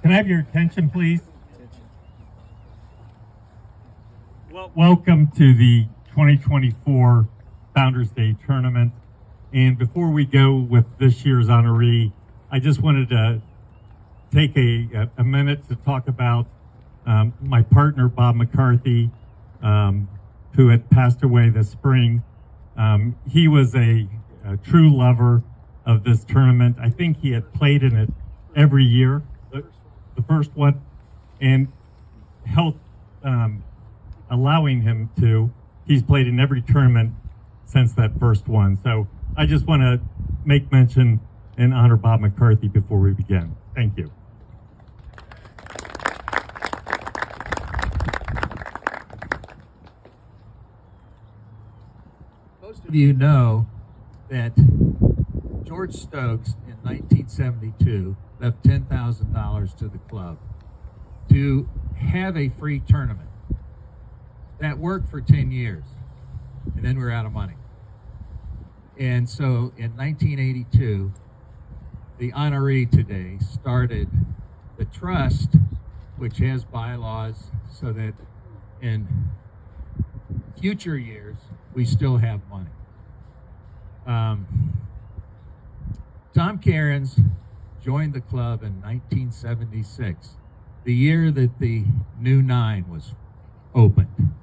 Can I have your attention, please? Welcome to the 2024 Founders Day Tournament. And before we go with this year's honoree, I just wanted to take a minute to talk about my partner, Bob McCarthy, who had passed away this spring. He was a true lover of this tournament. I think he had played in it every year, the first one, and health allowing him to. He's played in every tournament since that first one. So I just want to make mention and honor Bob McCarthy before we begin. Thank you. Most of you know that George Stokes in 1972 left $10,000 to the club to have a free tournament. That worked for 10 years, and then we're out of money. And so in 1982, the honoree today started the trust, which has bylaws so that in future years, we still have money. Tom Cairns joined the club in 1976, the year that the new 9 was opened.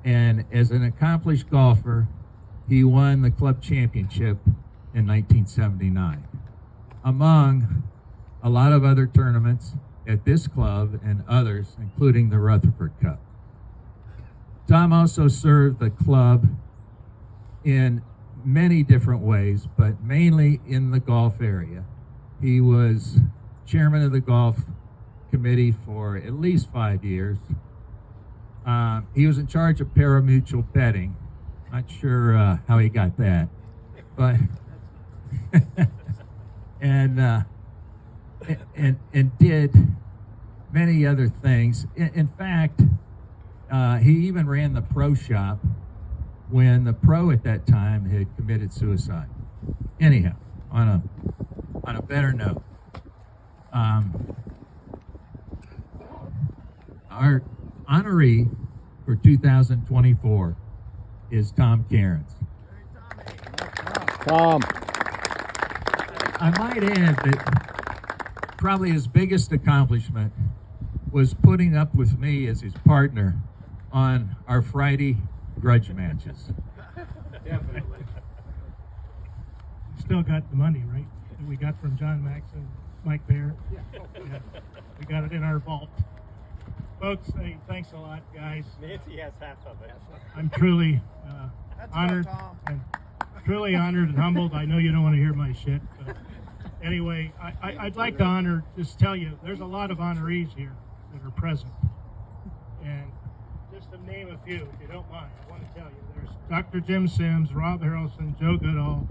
And as an accomplished golfer, he won the club championship in 1979, among a lot of other tournaments at this club and others, including the Rutherford Cup. Tom also served the club in many different ways, but mainly in the golf area. He was chairman of the golf committee for at least 5 years. He was in charge of pari-mutuel betting. Not sure how he got that, but and did many other things. In fact, he even ran the pro shop when the pro at that time had committed suicide. Anyhow, on a better note, our honoree for 2024 is Tom Cairns. Tom. I might add that probably his biggest accomplishment was putting up with me as his partner on our Friday grudge matches. Definitely. Still got the money, right? That we got from John Maxon, Mike Bear. Yeah. We got it in our vault. Folks, hey, thanks a lot, guys. Nancy has half of it. I'm truly honored and and humbled. I know you don't want to hear my shit, but anyway, I'd like to just tell you, there's a lot of honorees here that are present. And just to name a few, if you don't mind, I want to tell you, there's Dr. Jim Sims, Rob Harrelson, Joe Goodall,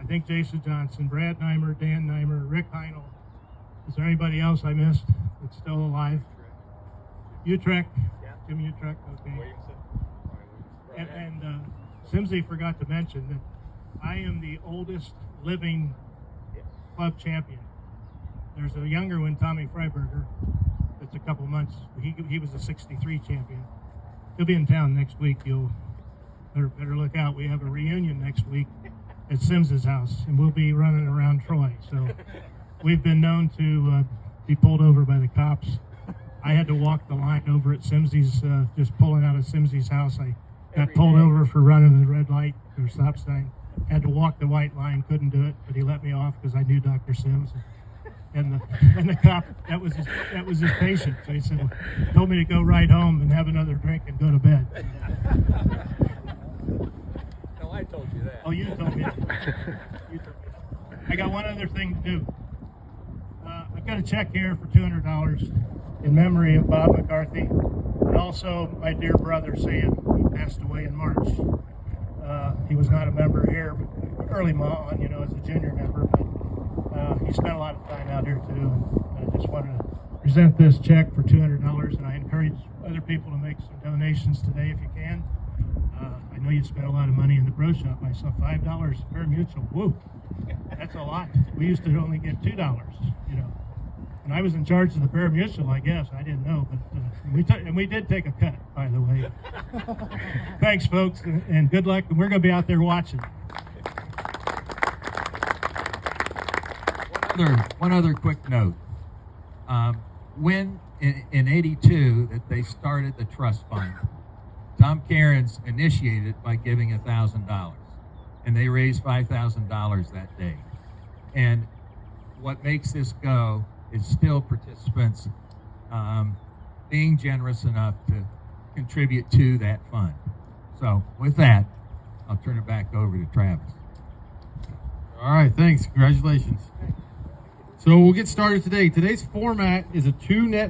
I think Jason Johnson, Brad Neimer, Dan Neimer, Rick Heinel. Is there anybody else I missed that's still alive? Utrecht, yeah. Jim Utrecht, okay. And Simsy forgot to mention that I am the oldest living club champion. There's a younger one, Tommy Freiberger, that's a couple months. He was a 63 champion. He'll be in town next week. You'll better look out. We have a reunion next week at Sims's house, and we'll be running around Troy. So we've been known to be pulled over by the cops. I had to walk the line over at Simsy's, just pulling out of Simsy's house. I got pulled over for running the red light or stop sign. Had to walk the white line, couldn't do it, but he let me off because I knew Dr. Sims. And the cop, that was his patient. So he said, told me to go right home and have another drink and go to bed. No, I told you that. Oh, you told me. You told me. I got one other thing to do. I've got a check here for $200 in memory of Bob McCarthy, and also my dear brother Sam, who passed away in March. He was not a member here early on, as a junior member, but he spent a lot of time out here too. And I just wanted to present this check for $200, and I encourage other people to make some donations today if you can. I know you spent a lot of money in the pro shop. I saw $5 per mutual. Woo, that's a lot. We used to only get $2, And I was in charge of the parimutuel, I guess. I didn't know, but we did take a cut, by the way. Thanks, folks, and good luck. And we're going to be out there watching. One other quick note. When in '82 that they started the trust fund, Tom Cairns initiated it by giving $1,000, and they raised $5,000 that day. And what makes this go is still participants being generous enough to contribute to that fund. So with that, I'll turn it back over to Travis. All right, thanks. Congratulations. So we'll get started today. Today's format is a two-net